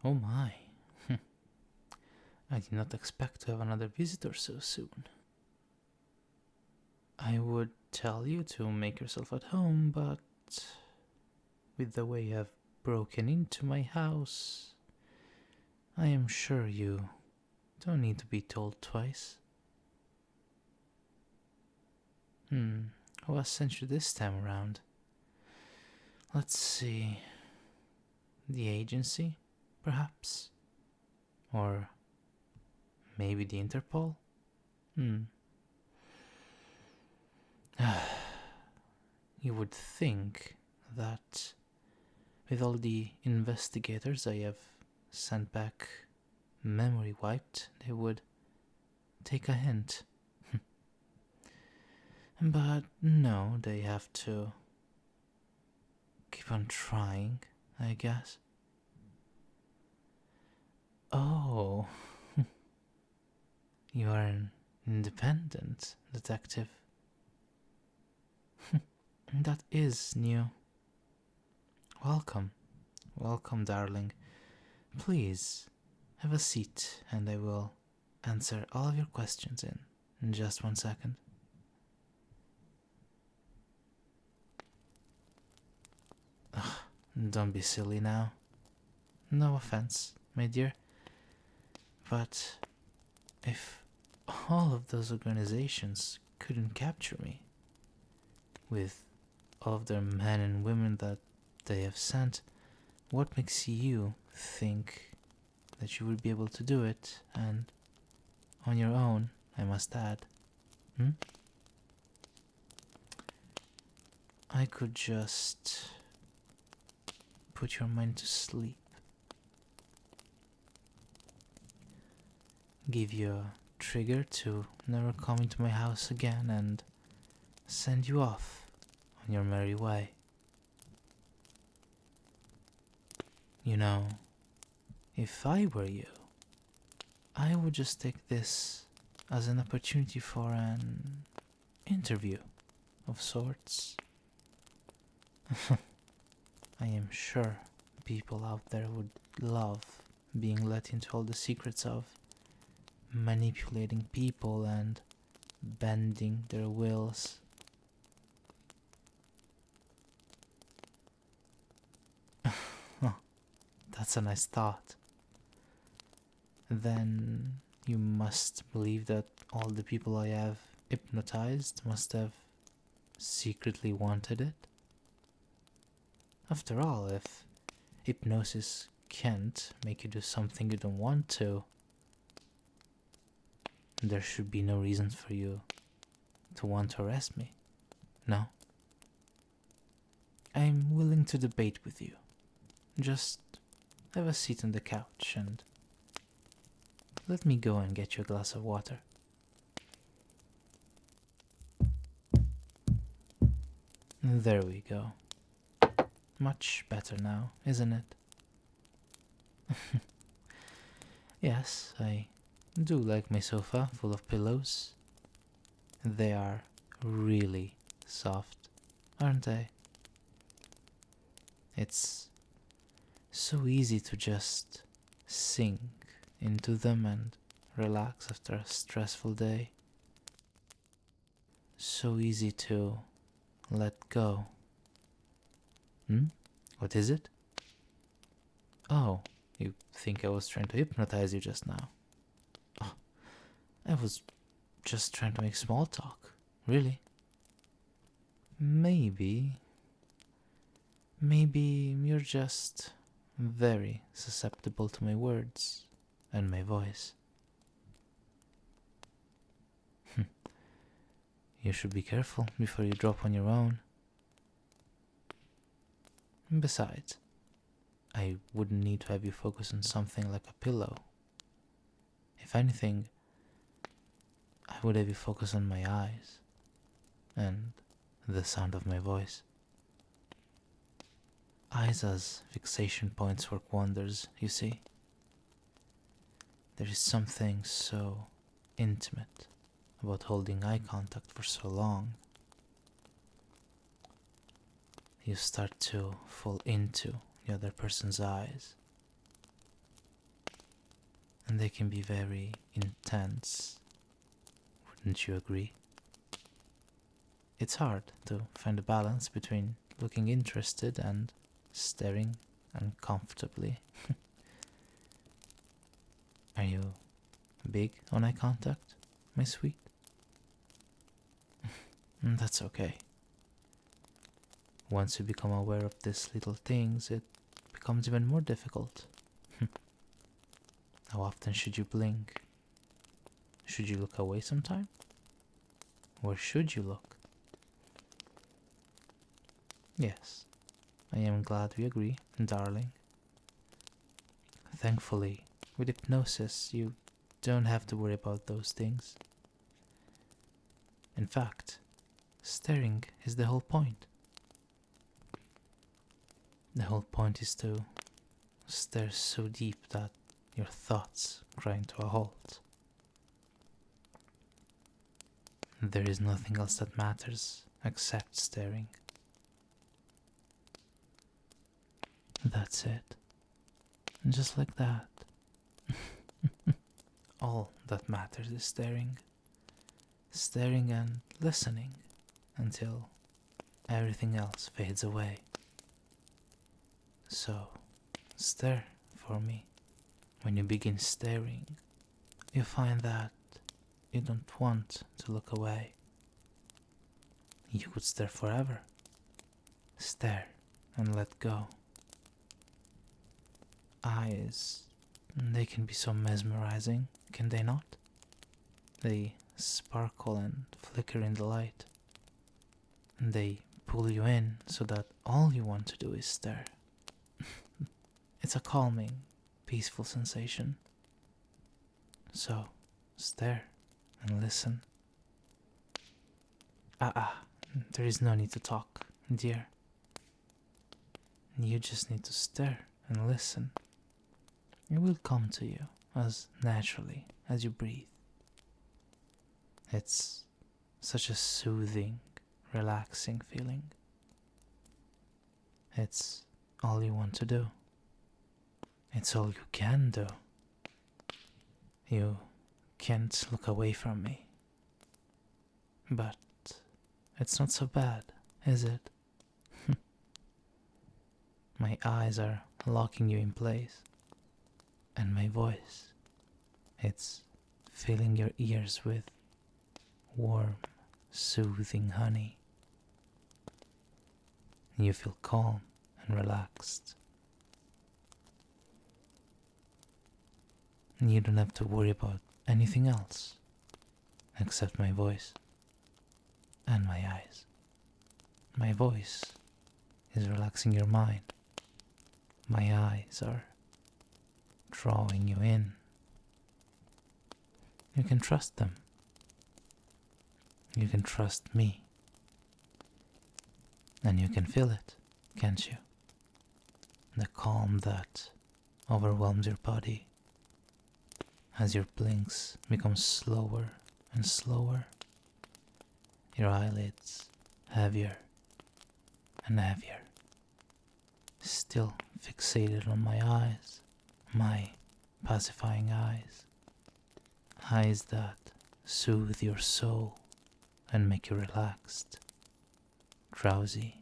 Oh my. I did not expect to have another visitor so soon. I would tell you to make yourself at home, but with the way you have broken into my house, I am sure you don't need to be told twice. Who has sent you this time around? Let's see. The agency, perhaps? Or maybe the Interpol? You would think that with all the investigators I have sent back memory wiped, they would take a hint. But no, they have to keep on trying, I guess. Oh, you are an independent detective. That is new. Welcome. Welcome, darling. Please, have a seat and I will answer all of your questions in just 1 second. Ugh, don't be silly now. No offense, my dear. But if all of those organizations couldn't capture me, with all of their men and women that they have sent, what makes you think that you would be able to do it, and on your own, I must add? I could just put your mind to sleep, give you a trigger to never come into my house again, and send you off on your merry way. You know, if I were you, I would just take this as an opportunity for an interview of sorts. I am sure people out there would love being let into all the secrets of manipulating people and bending their wills. That's a nice thought. Then you must believe that all the people I have hypnotized must have secretly wanted it. After all, if hypnosis can't make you do something you don't want to, there should be no reason for you to want to arrest me. No? I'm willing to debate with you. Just have a seat on the couch and let me go and get you a glass of water. There we go. Much better now, isn't it? Yes, I do like my sofa full of pillows. They are really soft, aren't they? It's so easy to just sink into them and relax after a stressful day. So easy to let go. What is it? Oh, you think I was trying to hypnotize you just now? Oh, I was just trying to make small talk, really. Maybe you're just very susceptible to my words and my voice. You should be careful before you drop on your own. Besides, I wouldn't need to have you focus on something like a pillow. If anything, I would have you focus on my eyes and the sound of my voice. Eyes as fixation points work wonders, you see. There is something so intimate about holding eye contact for so long. You start to fall into the other person's eyes. and they can be very intense. Wouldn't you agree? It's hard to find a balance between looking interested and staring uncomfortably. Are you big on eye contact, my sweet? That's okay. Once you become aware of these little things, it becomes even more difficult. How often should you blink? Should you look away sometime? Where should you look? Yes, I am glad we agree, darling. Thankfully, with hypnosis, you don't have to worry about those things. In fact, staring is the whole point. The whole point is to stare so deep that your thoughts grind to a halt. There is nothing else that matters except staring. That's it. And just like that. All that matters is staring. Staring and listening until everything else fades away. So, stare for me. When you begin staring, you find that you don't want to look away. You could stare forever. Stare and let go. Eyes, they can be so mesmerizing, can they not? They sparkle and flicker in the light. And they pull you in so that all you want to do is stare. It's a calming, peaceful sensation. So, stare and listen. There is no need to talk, dear. You just need to stare and listen. It will come to you as naturally as you breathe. It's such a soothing, relaxing feeling. It's all you want to do. It's all you can do. You can't look away from me. But it's not so bad, is it? My eyes are locking you in place. And my voice, it's filling your ears with warm, soothing honey. You feel calm and relaxed. You don't have to worry about anything else except my voice and my eyes. My voice is relaxing your mind. My eyes are drawing you in. You can trust them. You can trust me. And you can feel it, can't you? The calm that overwhelms your body as your blinks become slower and slower. Your eyelids heavier and heavier. Still fixated on my eyes, my pacifying eyes. Eyes that soothe your soul and make you relaxed, drowsy,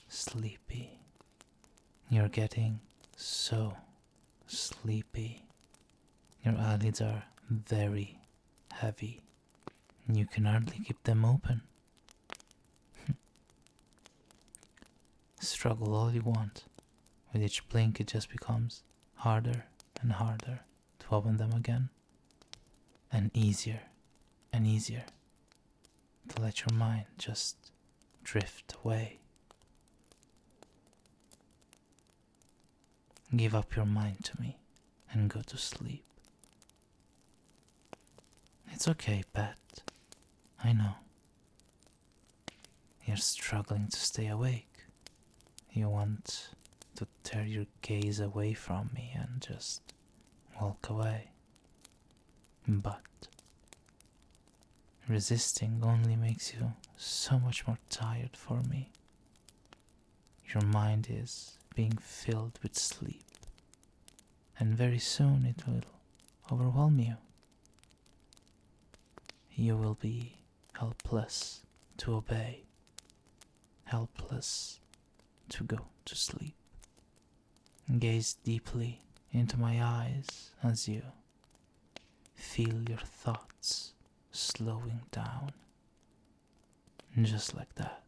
sleepy. You're getting so sleepy. Your eyelids are very heavy. You can hardly keep them open. Struggle all you want. With each blink it just becomes harder and harder to open them again. And easier to let your mind just drift away. Give up your mind to me and go to sleep. It's okay, pet. I know. You're struggling to stay awake. You want to tear your gaze away from me and just walk away. But resisting only makes you so much more tired for me. Your mind is being filled with sleep. and very soon it will overwhelm you. You will be helpless to obey, helpless to go to sleep. Gaze deeply into my eyes as you feel your thoughts slowing down. Just like that.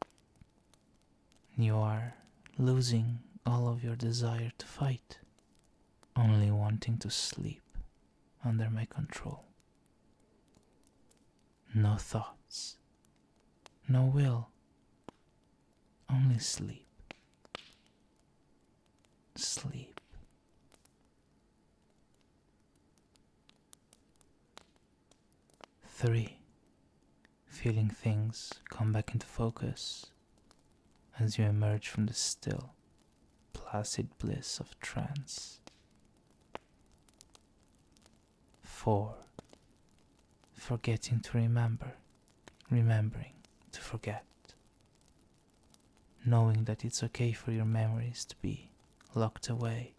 You are losing all of your desire to fight, only wanting to sleep under my control. No thoughts, no will, only sleep. Sleep. Three. Feeling things come back into focus as you emerge from the still, placid bliss of trance. 4. Forgetting to remember, remembering to forget. Knowing that it's okay for your memories to be locked away.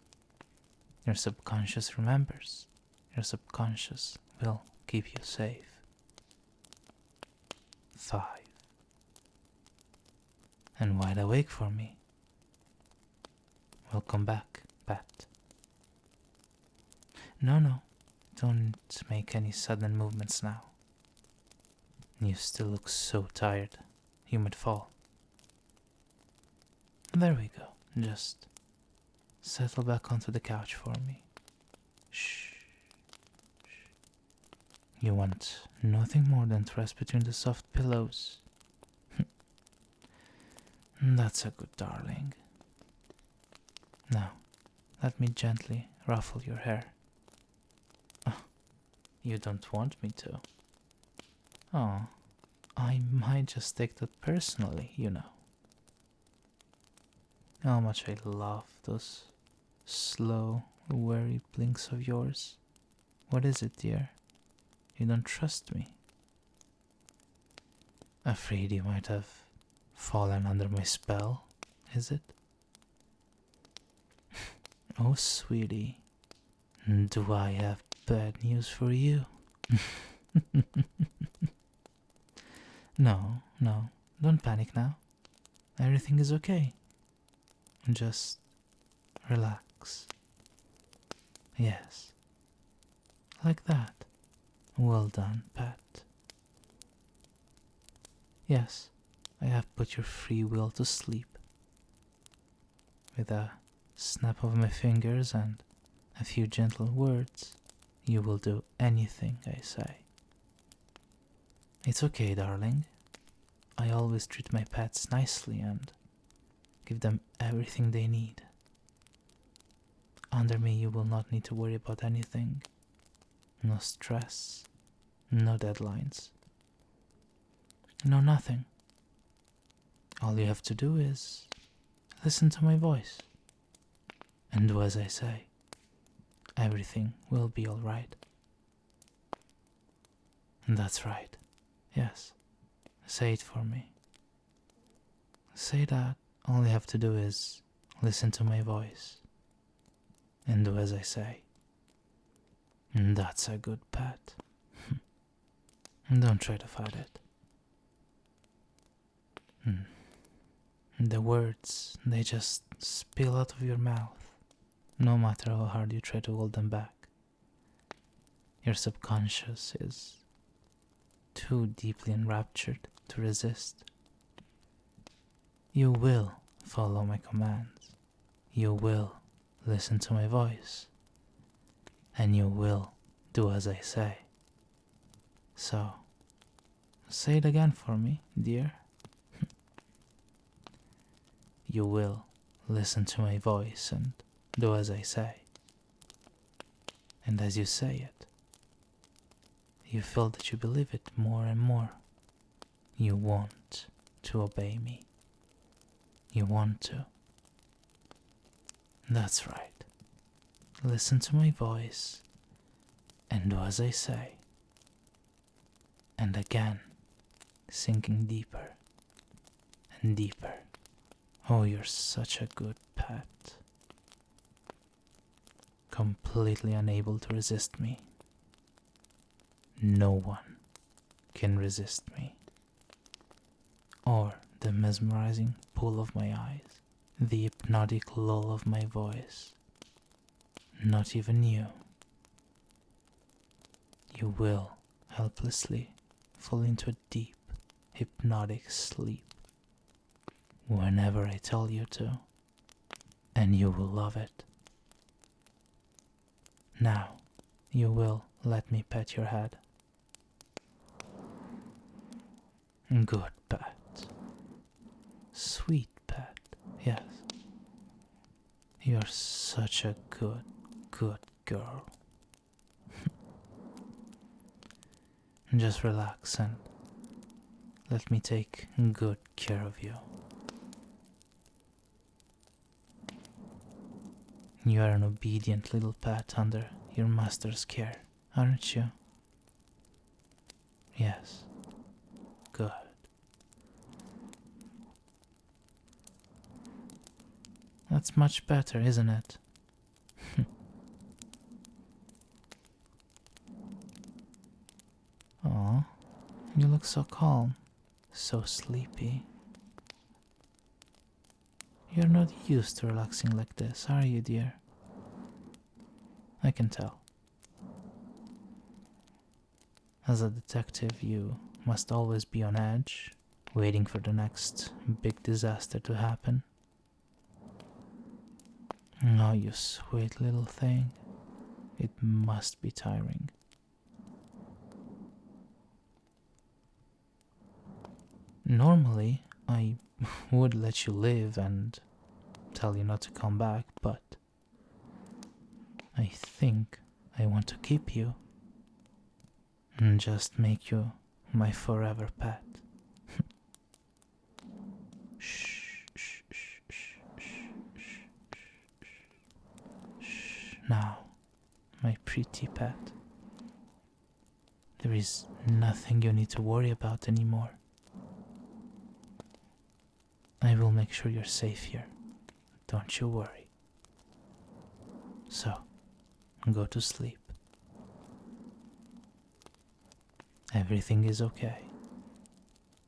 Your subconscious remembers. Your subconscious will keep you safe. 5. And wide awake for me. Welcome back, Pat. No, don't make any sudden movements now. You still look so tired. You might fall. There we go. Just settle back onto the couch for me. Shh. You want nothing more than to rest between the soft pillows. That's a good darling. Now, let me gently ruffle your hair. Oh, you don't want me to. Oh, I might just take that personally, you know. How much I love those slow, wary blinks of yours. What is it, dear? You don't trust me. Afraid you might have fallen under my spell, is it? Oh, sweetie, do I have bad news for you? No, don't panic now. Everything is okay. Just relax. Yes, like that. Well done, Pat. Yes, I have put your free will to sleep. With a snap of my fingers and a few gentle words, you will do anything I say. It's okay, darling. I always treat my pets nicely and give them everything they need. Under me, you will not need to worry about anything. No stress, no deadlines, no nothing. All you have to do is listen to my voice and do as I say. Everything will be alright. That's right. Yes. Say it for me. Say that all you have to do is listen to my voice and do as I say. That's a good pet. Don't try to fight it. The words, they just spill out of your mouth, no matter how hard you try to hold them back. Your subconscious is too deeply enraptured to resist. You will follow my commands. You will listen to my voice. And you will do as I say. So, say it again for me, dear. You will listen to my voice and do as I say. And as you say it, you feel that you believe it more and more. You want to obey me. You want to. That's right. Listen to my voice and do as I say. And again, sinking deeper and deeper. Oh, you're such a good pet. completely unable to resist me. No one can resist me. Or the mesmerizing pull of my eyes, the hypnotic lull of my voice. Not even you. You will helplessly fall into a deep, hypnotic sleep whenever I tell you to, and you will love it. Now, you will let me pet your head. Good pet. Sweet pet, yes. You're such a good girl. Just relax and let me take good care of you. You are an obedient little pet under your master's care, aren't you? Yes. Good. That's much better, isn't it? Aw, you look so calm, so sleepy. You're not used to relaxing like this, are you, dear? I can tell. As a detective, you must always be on edge, waiting for the next big disaster to happen. Oh, you sweet little thing. It must be tiring. Normally, I would let you live and tell you not to come back, but I think I want to keep you and just make you my forever pet. Shh, shh, shh, shh, shh, shh, shh. Now, my pretty pet, there is nothing you need to worry about anymore. I will make sure you're safe here. Don't you worry. So, go to sleep. Everything is okay.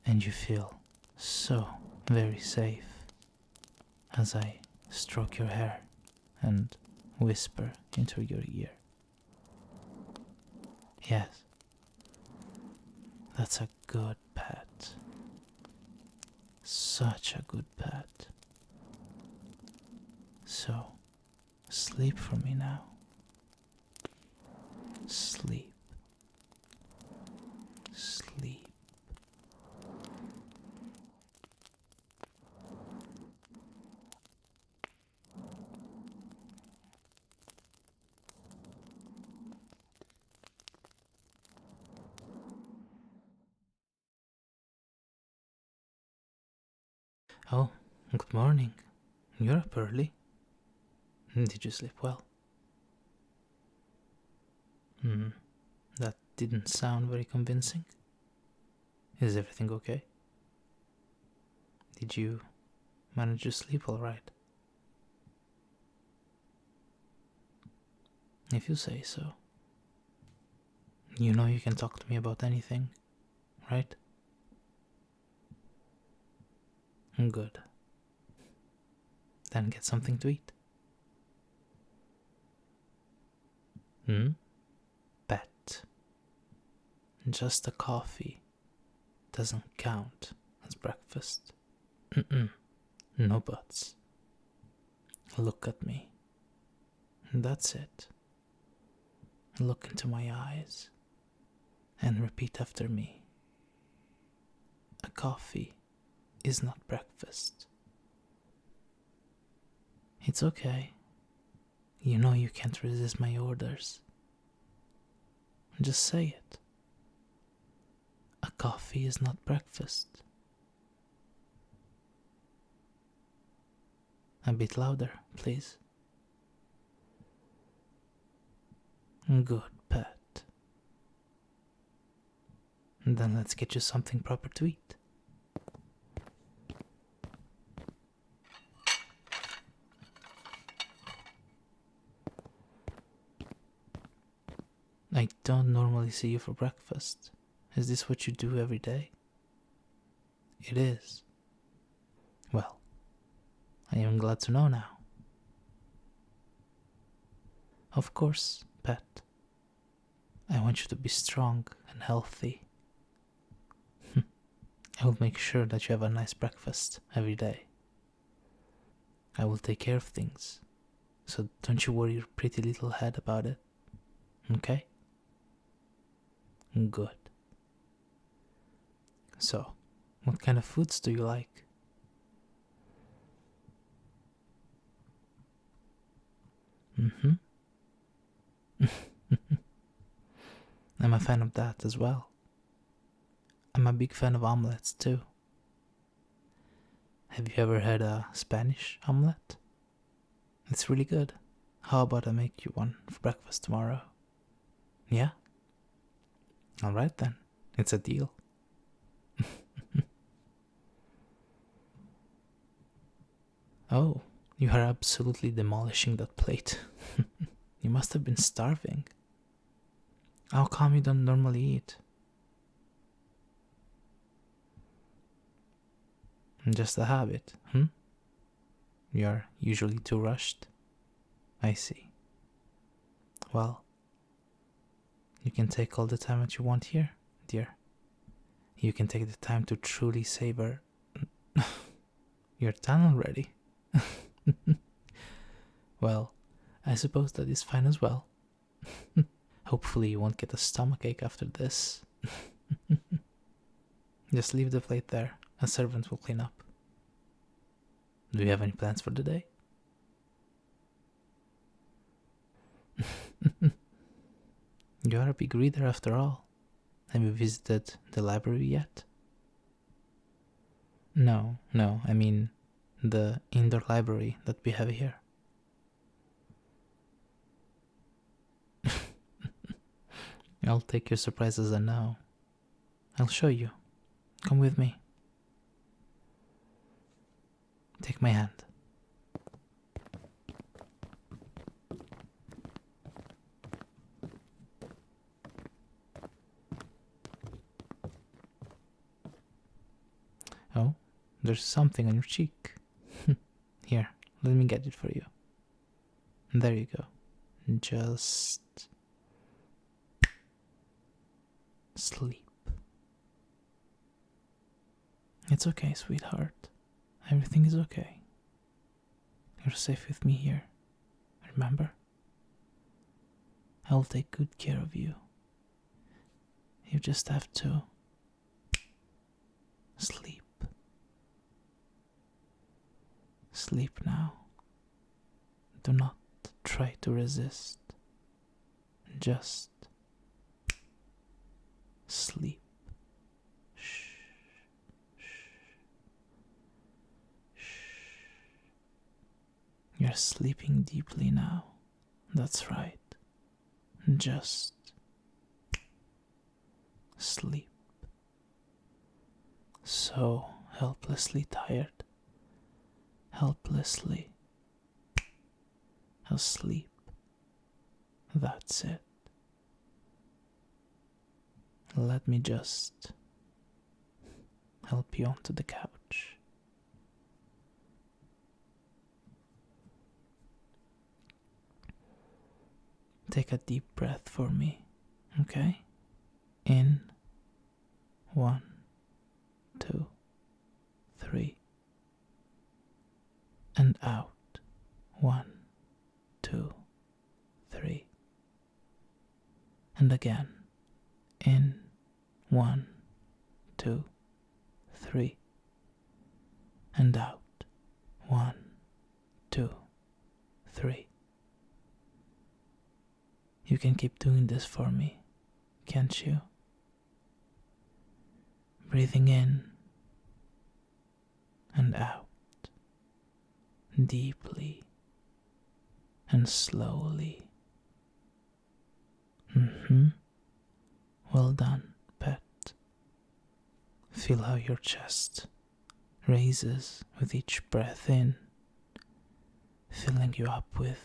And you feel so very safe as I stroke your hair and whisper into your ear. Yes, that's a good pet. Such a good pet. So, sleep for me now. Sleep. Sleep. Oh, good morning. You're up early. Did you sleep well? That didn't sound very convincing. Is everything okay? Did you manage to sleep all right? If you say so. You know you can talk to me about anything, right? Good. Then get something to eat. Bet. Just a coffee doesn't count as breakfast. No buts. Look at me. That's it. Look into my eyes and repeat after me. A coffee is not breakfast. It's okay. You know you can't resist my orders. Just say it. A coffee is not breakfast. A bit louder, please. Good pet. Then let's get you something proper to eat. I don't normally see you for breakfast. Is this what you do every day? It is. Well, I am glad to know now. Of course, pet. I want you to be strong and healthy. I will make sure that you have a nice breakfast every day. I will take care of things, so don't you worry your pretty little head about it. Okay? Good. So, what kind of foods do you like? I'm a fan of that as well. I'm a big fan of omelets too. Have you ever had a Spanish omelet? It's really good. How about I make you one for breakfast tomorrow? Yeah? Alright then, it's a deal. Oh, you are absolutely demolishing that plate. You must have been starving. How come you don't normally eat? Just a habit, You're usually too rushed. I see. Well, you can take all the time that you want here, dear. You can take the time to truly savor. You're done already. Well, I suppose that is fine as well. Hopefully you won't get a stomachache after this. Just leave the plate there. A servant will clean up. Do you have any plans for the day? You are a big reader after all. Have you visited the library yet? No, I mean the indoor library that we have here. I'll take your surprise as a no. I'll show you. Come with me. Take my hand. Oh, there's something on your cheek. Here, let me get it for you. There you go. Just sleep. It's okay, sweetheart. Everything is okay. You're safe with me here. Remember? I'll take good care of you. You just have to sleep. Sleep now. Do not try to resist. Just sleep. Shh. You're sleeping deeply now. That's right. Just sleep. So helplessly tired. Helplessly asleep. That's it. Let me just help you onto the couch. Take a deep breath for me, okay? In, 1, 2, 3. And out, 1, 2, 3. And again, in, 1, 2, 3. And out, 1, 2, 3. You can keep doing this for me, can't you? Breathing in and out, deeply and slowly. Well done, pet. Feel how your chest raises with each breath in, filling you up with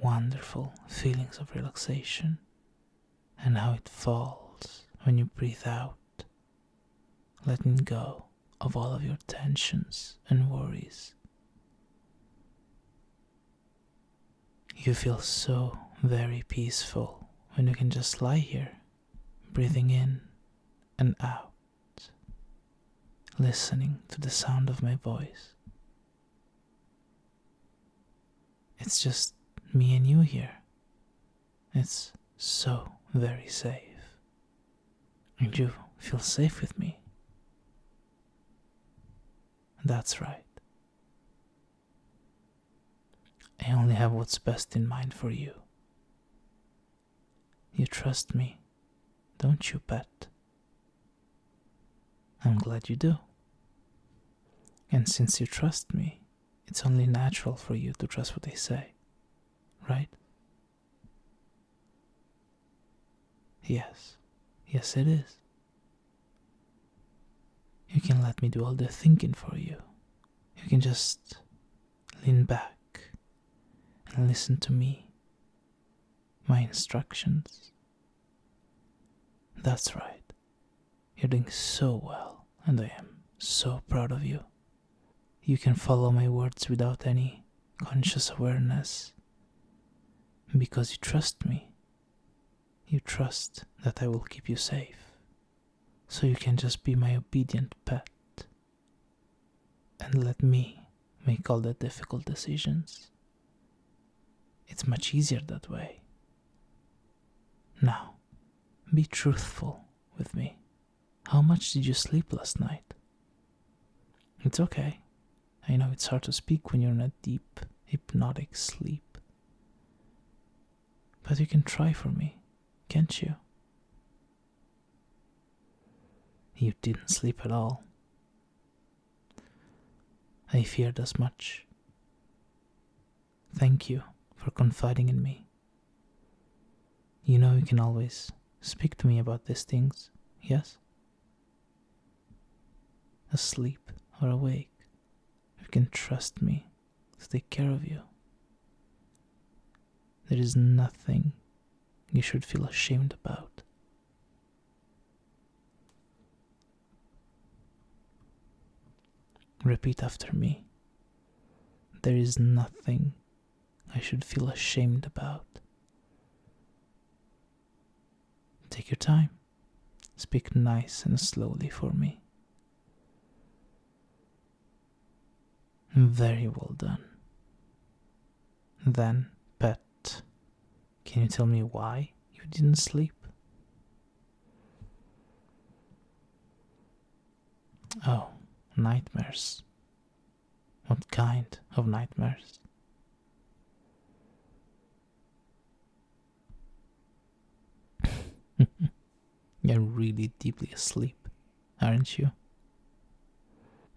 wonderful feelings of relaxation and how it falls when you breathe out, letting go of all of your tensions and worries. You feel so very peaceful when you can just lie here, breathing in and out, listening to the sound of my voice. It's just me and you here. It's so very safe. And you feel safe with me. That's right. I only have what's best in mind for you. You trust me, don't you, pet? I'm glad you do. And since you trust me, it's only natural for you to trust what I say, right? Yes, yes it is. You can let me do all the thinking for you. You can just lean back and listen to me, my instructions. That's right. You're doing so well, and I am so proud of you. You can follow my words without any conscious awareness, because you trust me. You trust that I will keep you safe, so you can just be my obedient pet and let me make all the difficult decisions. It's much easier that way. Now, be truthful with me. How much did you sleep last night? It's okay. I know it's hard to speak when you're in a deep, hypnotic sleep. But you can try for me, can't you? You didn't sleep at all. I feared as much. Thank you for confiding in me. You know you can always speak to me about these things, yes? Asleep or awake, you can trust me to take care of you. There is nothing you should feel ashamed about. Repeat after me. There is nothing I should feel ashamed about. Take your time. Speak nice and slowly for me. Very well done. Then, pet, can you tell me why you didn't sleep? Oh, nightmares. What kind of nightmares? You're really deeply asleep, aren't you?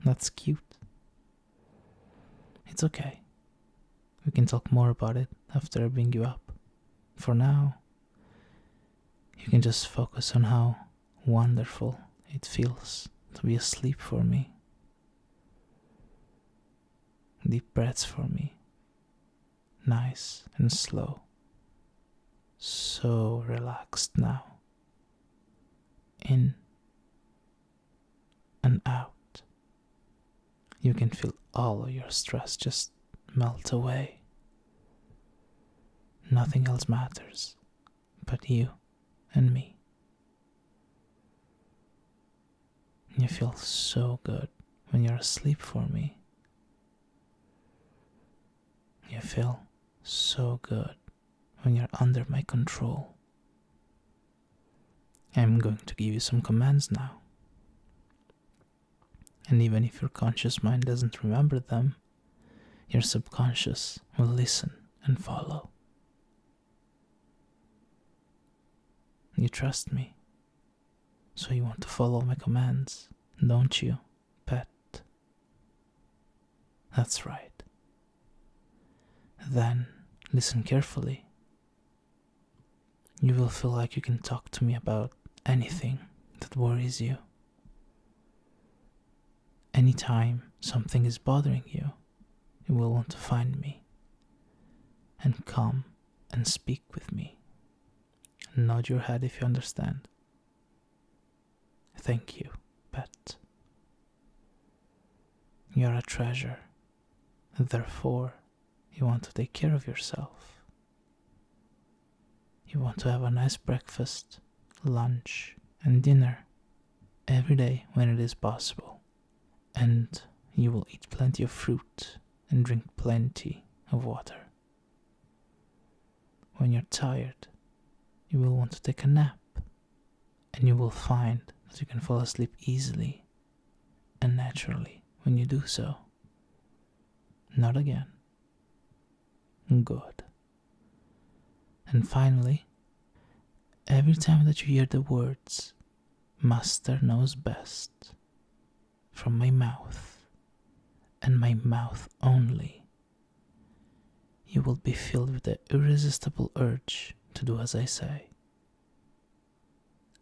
That's cute. It's okay. We can talk more about it after I bring you up. For now, you can just focus on how wonderful it feels to be asleep for me. Deep breaths for me. Nice and slow. So relaxed now. In and out. You can feel all of your stress just melt away. Nothing else matters but you and me. You feel so good when you're asleep for me. You feel so good when you're under my control. I'm going to give you some commands now. And even if your conscious mind doesn't remember them, your subconscious will listen and follow. You trust me, so you want to follow my commands, don't you, pet? That's right. Then, listen carefully. You will feel like you can talk to me about anything that worries you. Anytime something is bothering you, you will want to find me and come and speak with me. nod your head if you understand. Thank you, pet. You're a treasure. Therefore, you want to take care of yourself. You want to have a nice breakfast, lunch, and dinner every day when it is possible. And you will eat plenty of fruit and drink plenty of water. When you're tired, you will want to take a nap, and you will find that you can fall asleep easily and naturally when you do so. Not again. Good. And finally, every time that you hear the words, Master knows best, from my mouth, and my mouth only, you will be filled with the irresistible urge to do as I say.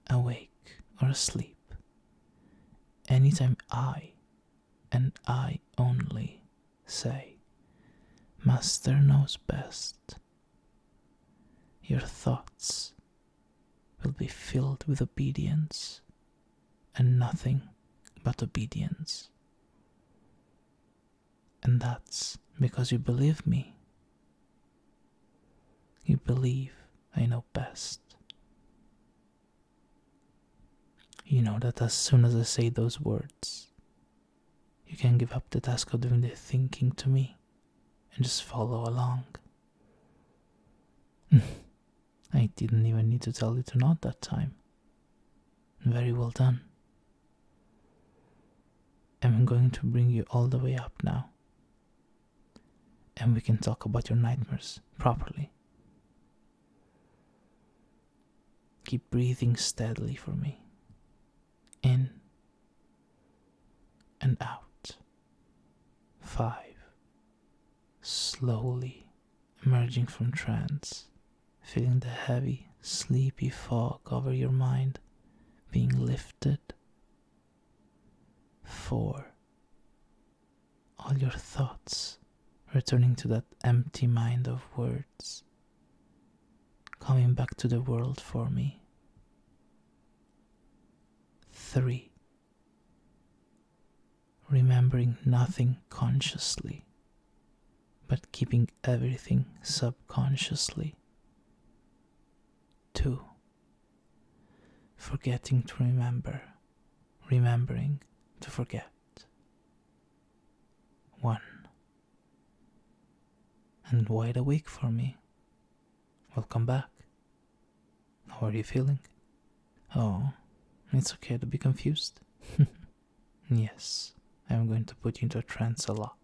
Awake or asleep, anytime I, and I only, say, Master knows best, your thoughts will be filled with obedience, and nothing but obedience. And that's because you believe me. You believe I know best. You know that as soon as I say those words, you can give up the task of doing the thinking to me and just follow along. I didn't even need to tell you to nod that time. Very well done. I'm going to bring you all the way up now, and we can talk about your nightmares properly. Keep breathing steadily for me. In and out. 5. Slowly emerging from trance, feeling the heavy, sleepy fog over your mind being lifted. 4. All your thoughts returning to that empty mind of words, coming back to the world for me. 3. Remembering nothing consciously, but keeping everything subconsciously. 2. Forgetting to remember, remembering to forget. 1. And wide awake for me. Welcome back. How are you feeling? Oh, it's okay to be confused. Yes, I'm going to put you into a trance a lot,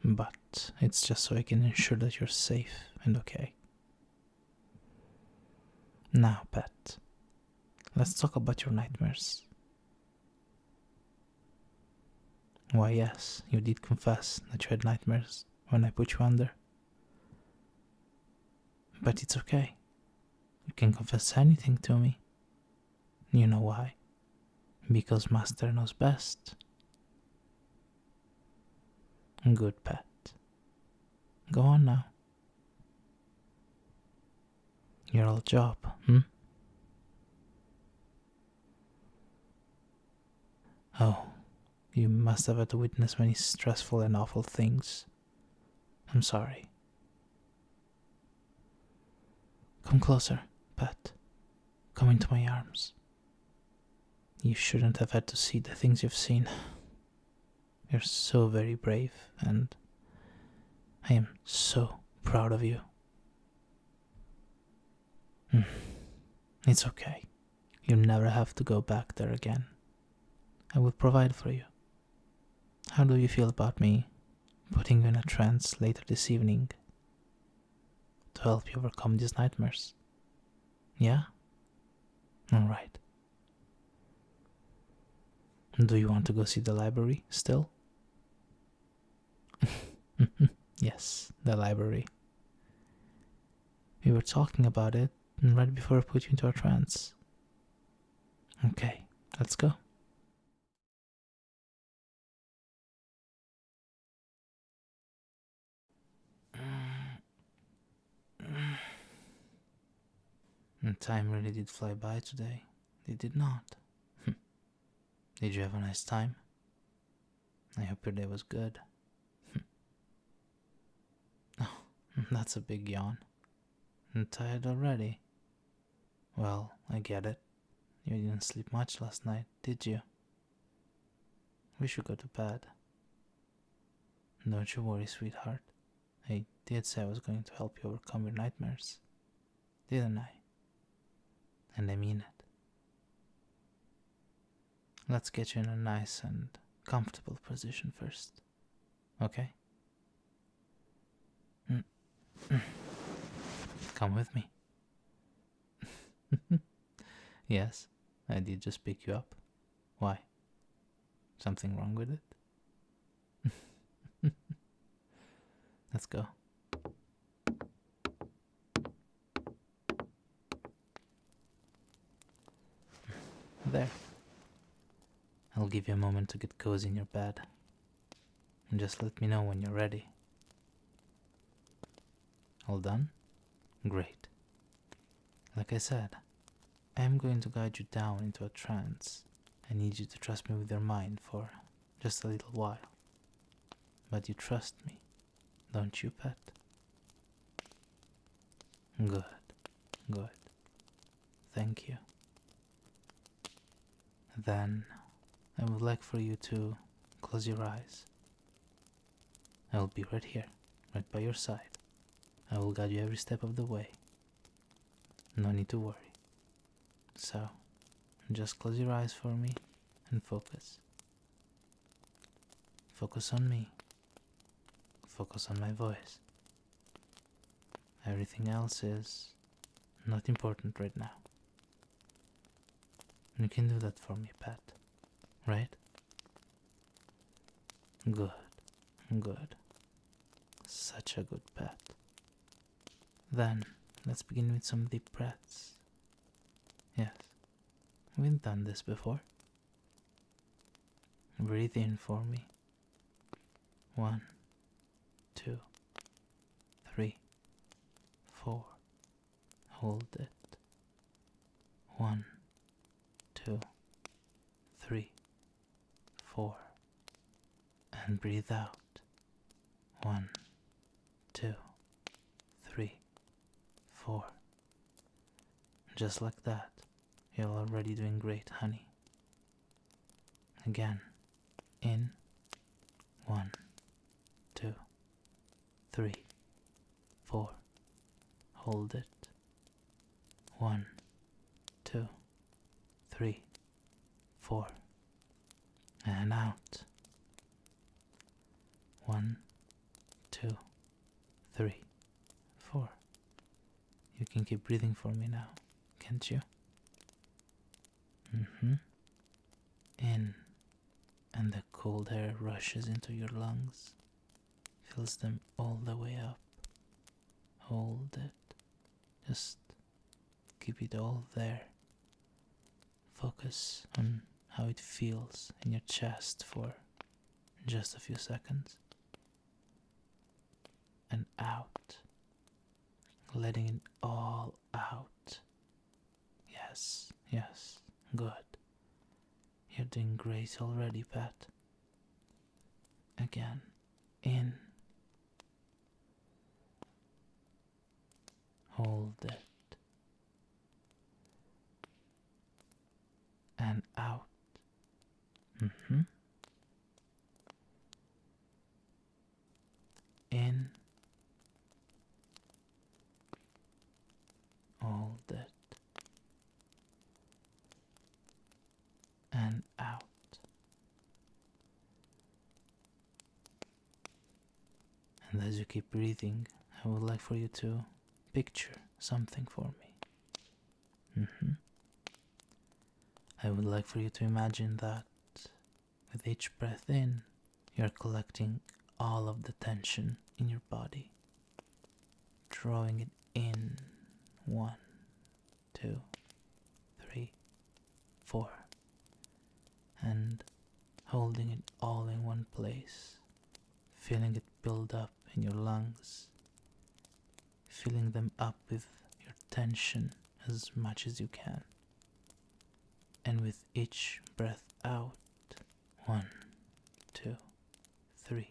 but it's just so I can ensure that you're safe and okay. Now, pet, let's talk about your nightmares. Why, yes, you did confess that you had nightmares when I put you under. But it's okay. You can confess anything to me. You know why? Because Master knows best. Good, pet. Go on now. Your old job, Oh, you must have had to witness many stressful and awful things. I'm sorry. Come closer, pet. Come into my arms. You shouldn't have had to see the things you've seen. You're so very brave, and I am so proud of you. It's okay. You'll never have to go back there again. I will provide for you. How do you feel about me putting you in a trance later this evening to help you overcome these nightmares? Yeah? Alright. Do you want to go see the library still? Yes, the library. We were talking about it right before I put you into a trance. Okay, let's go. And time really did fly by today. Did it not? Did you have a nice time? I hope your day was good. Oh, that's a big yawn. I'm tired already. Well, I get it. You didn't sleep much last night, did you? We should go to bed. Don't you worry, sweetheart. I did say I was going to help you overcome your nightmares. Didn't I? And I mean it. Let's get you in a nice and comfortable position first. Okay? Come with me. Yes, I did just pick you up. Why? Something wrong with it? Let's go. There. I'll give you a moment to get cozy in your bed. And just let me know when you're ready. All done? Great. Like I said, I am going to guide you down into a trance. I need you to trust me with your mind for just a little while. But you trust me, don't you, pet? Good, good. Thank you. Then, I would like for you to close your eyes. I will be right here, right by your side. I will guide you every step of the way. No need to worry. So, just close your eyes for me and focus. Focus on me. Focus on my voice. Everything else is not important right now. You can do that for me, pet. Right? Good. Good. Such a good pet. Then, let's begin with some deep breaths. Yes, we've done this before. Breathe in for me. 1, 2, 3, 4. Hold it. 1, 2, 3, 4. And breathe out. 1, 2, 3, 4. Just like that. You're already doing great, honey. Again. In. 1, 2, 3, 4. Hold it. 1, 2, 3, 4. And out. 1, 2, 3, 4. You can keep breathing for me now, can't you? In, and the cold air rushes into your lungs, fills them all the way up. Hold it. Just keep it all there. Focus on how it feels in your chest for just a few seconds. And out. Letting it all out. Yes, yes, good. You're doing great already, pet. Again, in. Hold it. And out. In. Hold it. And out. And as you keep breathing, I would like for you to picture something for me. I would like for you to imagine that with each breath in, you're collecting all of the tension in your body, drawing it in. 1, 2, 3, 4, and holding it all in one place, feeling it build up in your lungs, filling them up with your tension as much as you can. And with each breath out, 1, 2, 3,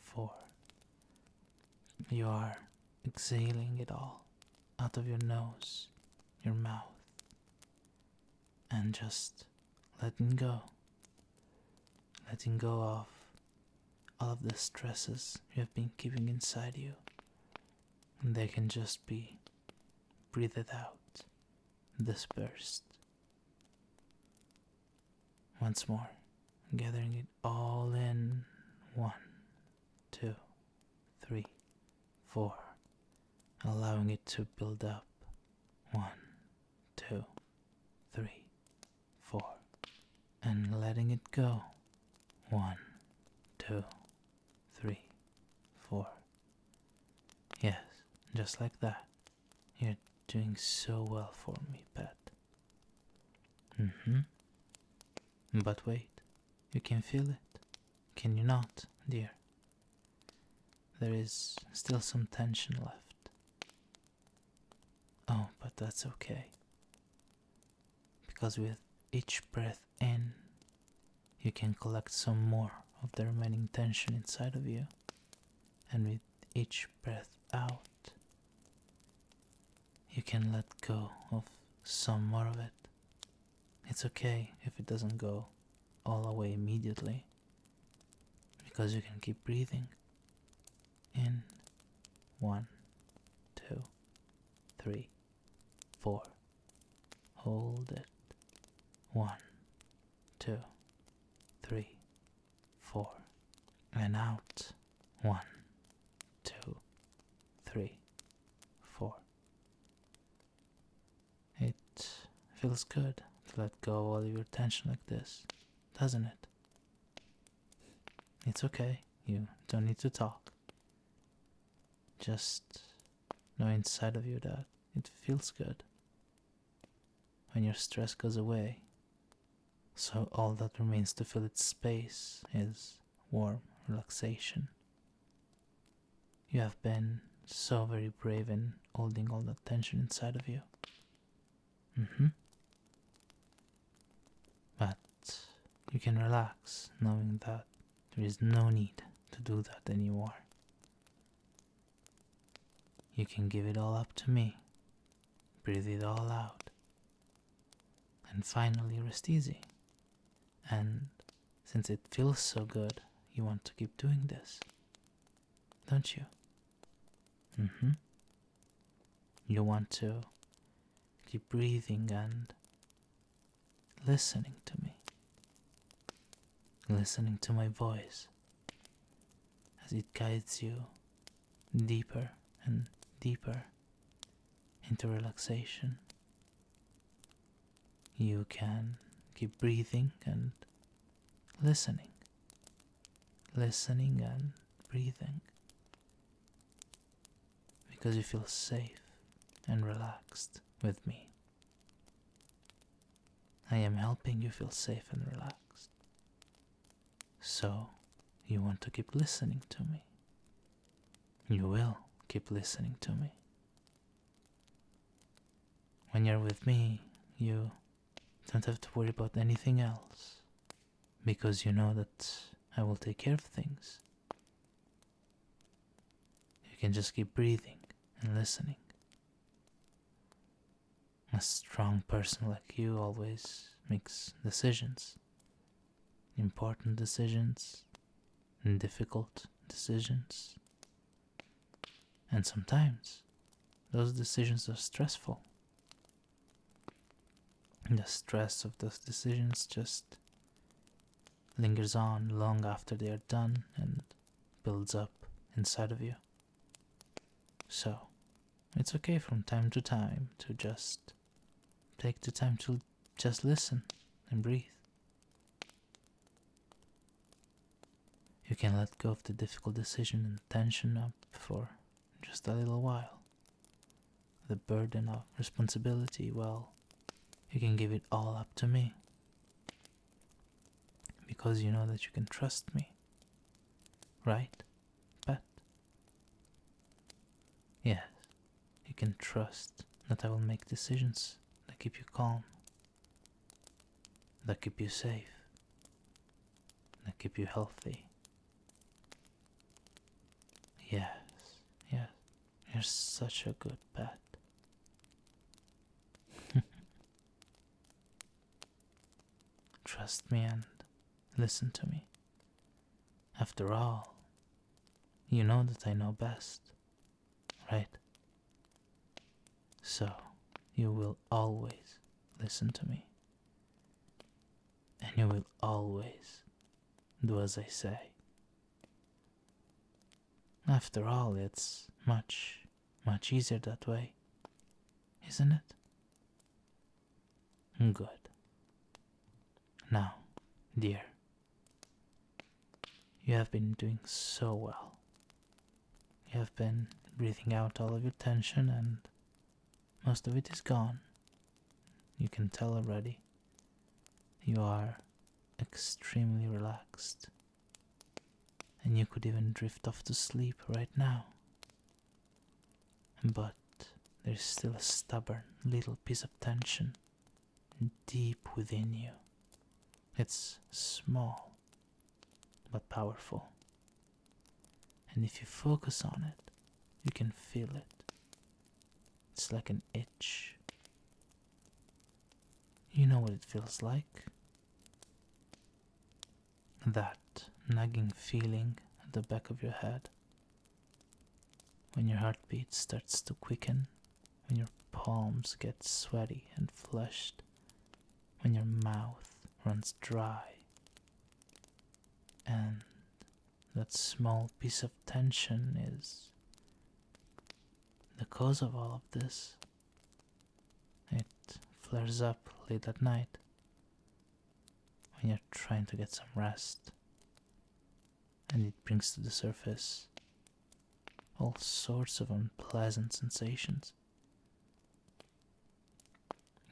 4, you are exhaling it all out of your nose, your mouth, and just letting go of all of the stresses you have been keeping inside you. And they can just be breathed out, dispersed. Once more, gathering it all in. 1, 2, 3, 4. Allowing it to build up. 1, 2, 3, 4. And letting it go. 1, 2, 3, 4. Yes, just like that. You're doing so well for me, pet. But wait, you can feel it. Can you not, dear? There is still some tension left. Oh, but that's okay. Because with each breath in, you can collect some more of the remaining tension inside of you. And with each breath out, you can let go of some more of it. It's okay if it doesn't go all away immediately, because you can keep breathing. In. 1, 2, 3, 4. Hold it. 1, 2, 3, 4. And out. 1, 2, 3, 4. It feels good to let go of all of your tension like this, doesn't it? It's okay, you don't need to talk. Just know inside of you that it feels good when your stress goes away. So all that remains to fill its space is warm relaxation. You have been so very brave in holding all that tension inside of you. But you can relax knowing that there is no need to do that anymore. You can give it all up to me, breathe it all out, and finally rest easy. And since it feels so good, you want to keep doing this, don't you? You want to keep breathing and listening to me, listening to my voice as it guides you deeper and deeper into relaxation. You can keep breathing and listening and breathing, because you feel safe and relaxed with me. I am helping you feel safe and relaxed. So, you want to keep listening to me. You will keep listening to me. When you're with me, you don't have to worry about anything else, because you know that I will take care of things. You can just keep breathing and listening. A strong person like you always makes decisions. Important decisions and difficult decisions. And sometimes those decisions are stressful. The stress of those decisions just lingers on long after they are done and builds up inside of you. So, it's okay from time to time to just take the time to just listen and breathe. You can let go of the difficult decision and tension up for just a little while. The burden of responsibility, well, you can give it all up to me, because you know that you can trust me, right, pet? Yes, you can trust that I will make decisions that keep you calm, that keep you safe, that keep you healthy. Yes, yes, you're such a good pet. Trust me and listen to me. After all, you know that I know best, right? So, you will always listen to me. And you will always do as I say. After all, it's much, much easier that way, isn't it? Good. Now, dear, you have been doing so well. You have been breathing out all of your tension and most of it is gone. You can tell already. You are extremely relaxed. And you could even drift off to sleep right now. But there's still a stubborn little piece of tension deep within you. It's small but powerful. And if you focus on it, you can feel it. It's like an itch. You know what it feels like? That nagging feeling at the back of your head. When your heartbeat starts to quicken, when your palms get sweaty and flushed, when your mouth runs dry, and that small piece of tension is the cause of all of this. It flares up late at night when you're trying to get some rest, and it brings to the surface all sorts of unpleasant sensations.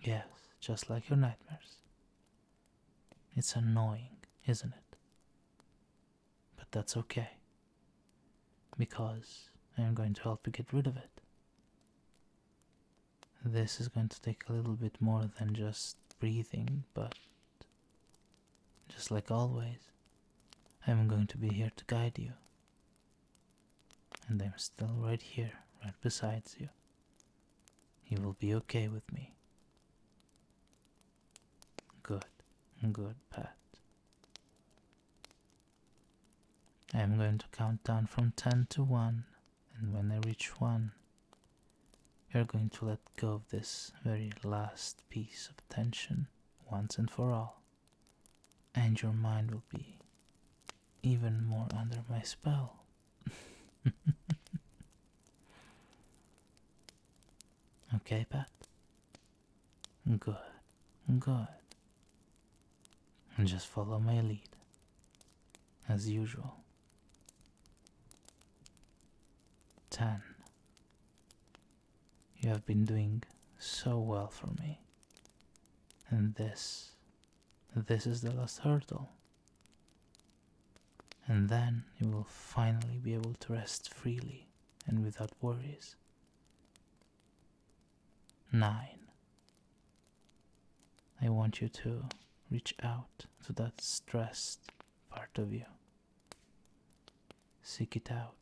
Yes, just like your nightmares. It's annoying, isn't it? But that's okay, because I am going to help you get rid of it. This is going to take a little bit more than just breathing, but just like always, I'm going to be here to guide you. And I'm still right here, right beside you. You will be okay with me. Good, good, Pat. I am going to count down from 10 to 1, and when I reach 1, you're going to let go of this very last piece of tension once and for all, and your mind will be even more under my spell. Okay, Pat? Good, good. And just follow my lead, as usual. 10. You have been doing so well for me. And this is the last hurdle. And then you will finally be able to rest freely and without worries. 9. I want you to reach out to that stressed part of you. Seek it out.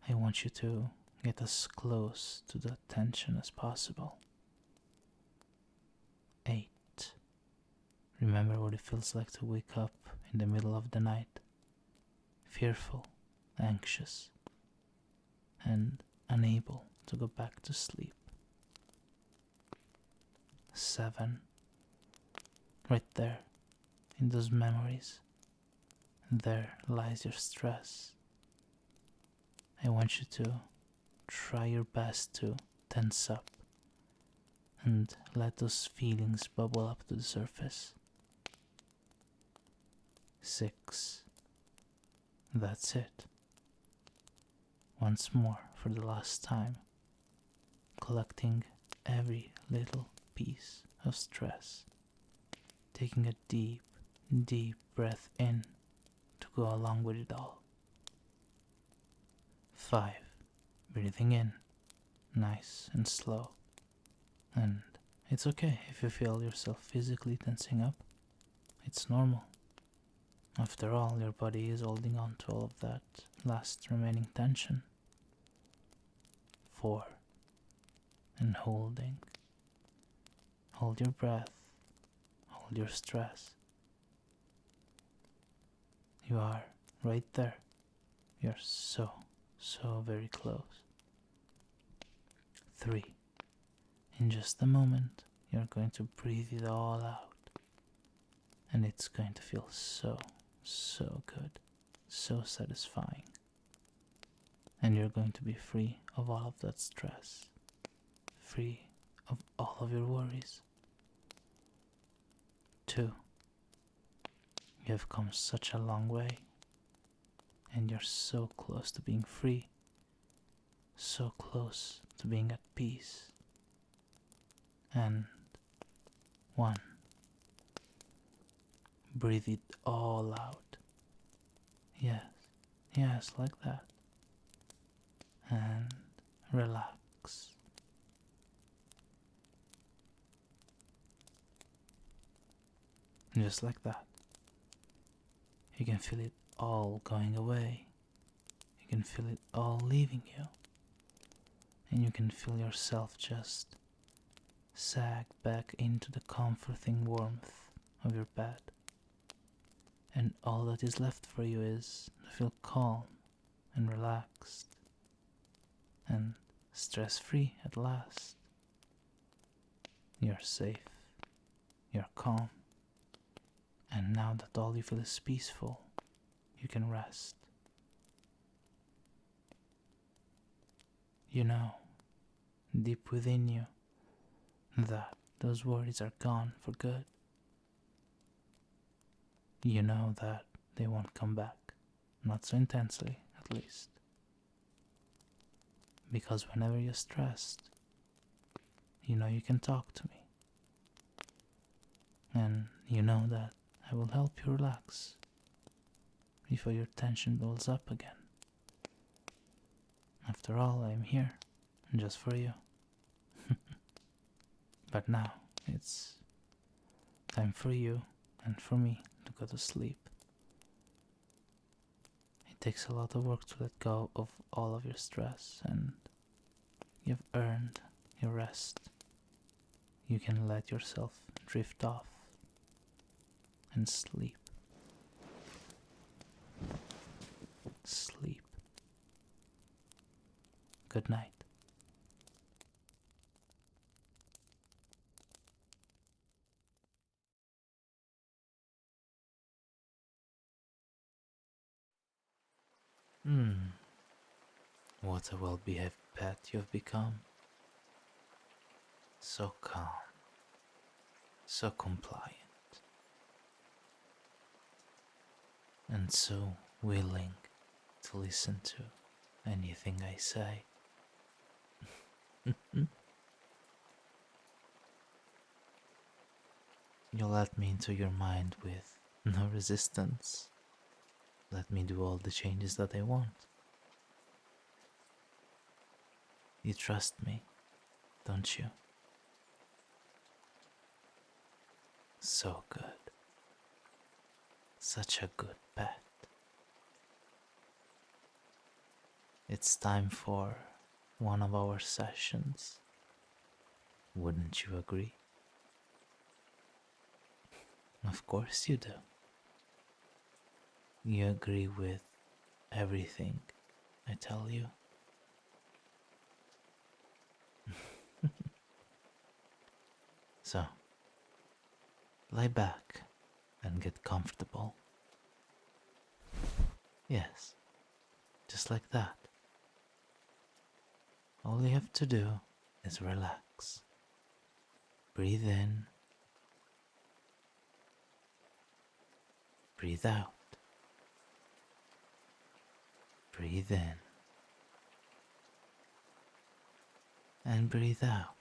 I want you to get as close to that tension as possible. 8. Remember what it feels like to wake up in the middle of the night, fearful, anxious, and unable to go back to sleep. 7. Right there, in those memories, there lies your stress. I want you to try your best to tense up and let those feelings bubble up to the surface. 6. That's it. Once more, for the last time, collecting every little piece of stress, taking a deep, deep breath in to go along with it all. 5. Breathing in, nice and slow. And it's okay if you feel yourself physically tensing up. It's normal. After all, your body is holding on to all of that last remaining tension. 4. And holding. Hold your breath. Hold your stress. You are right there. You're so very close. 3. In just a moment, you're going to breathe it all out. And it's going to feel so good, so satisfying. And you're going to be free of all of that stress, free of all of your worries. 2. You have come such a long way, and you're so close to being free, so close to being at peace. And 1. Breathe it all out. Yes, like that. And relax. Just like that. You can feel it all going away. You can feel it all leaving you. And you can feel yourself just sag back into the comforting warmth of your bed. And all that is left for you is to feel calm and relaxed and stress-free at last. You're safe. You're calm. And now that all you feel is peaceful, you can rest. You know, deep within you, that those worries are gone for good. You know that they won't come back, not so intensely, at least. Because whenever you're stressed, you know you can talk to me. And you know that I will help you relax before your tension builds up again. After all, I'm here, just for you. But now, it's time for you and for me to go to sleep. It takes a lot of work to let go of all of your stress, and you've earned your rest. You can let yourself drift off and sleep. Sleep. Good night. What a well-behaved pet you've become. So calm, so compliant, and so willing to listen to anything I say. You let me into your mind with no resistance. Let me do all the changes that I want. You trust me, don't you? So good. Such a good pet. It's time for one of our sessions. Wouldn't you agree? Of course you do. You agree with everything I tell you. So, lie back and get comfortable. Yes, just like that. All you have to do is relax. Breathe in. Breathe out. Breathe in. And breathe out.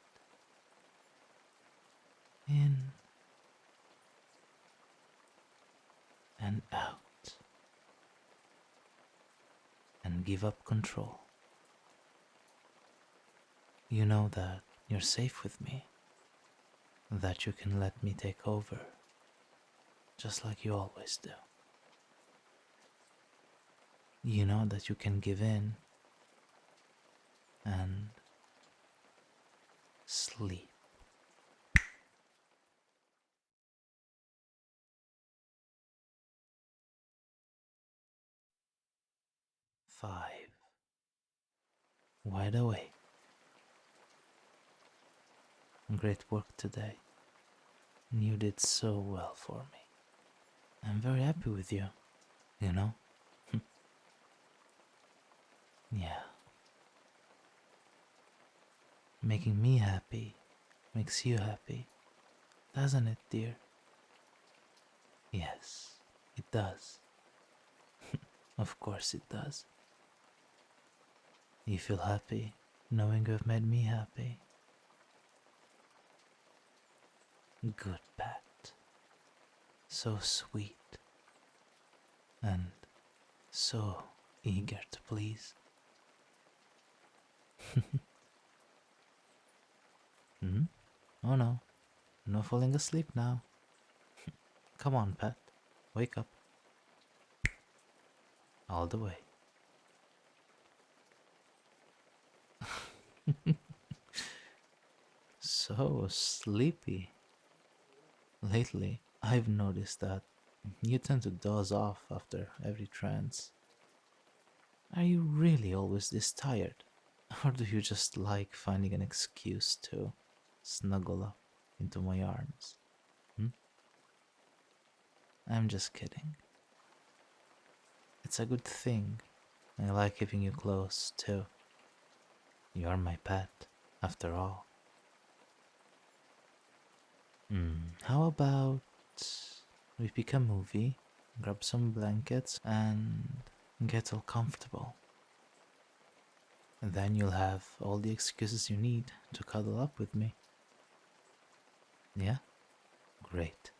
In and out. And give up control. You know that you're safe with me, that you can let me take over, just like you always do. You know that you can give in and sleep. 5. Wide awake. Great work today. You did so well for me. I'm very happy with you, you know? Yeah. Making me happy makes you happy, doesn't it, dear? Yes, it does. Of course it does. You feel happy knowing you've made me happy. Good pet. So sweet. And so eager to please. Hmm? Oh no. No falling asleep now. Come on, pet. Wake up. All the way. So sleepy. Lately, I've noticed that you tend to doze off after every trance. Are you really always this tired? Or do you just like finding an excuse to snuggle up into my arms? Hmm? I'm just kidding. It's a good thing. I like keeping you close, too. You are my pet, after all. How about we pick a movie, grab some blankets, and get all comfortable? And then you'll have all the excuses you need to cuddle up with me. Yeah? Great.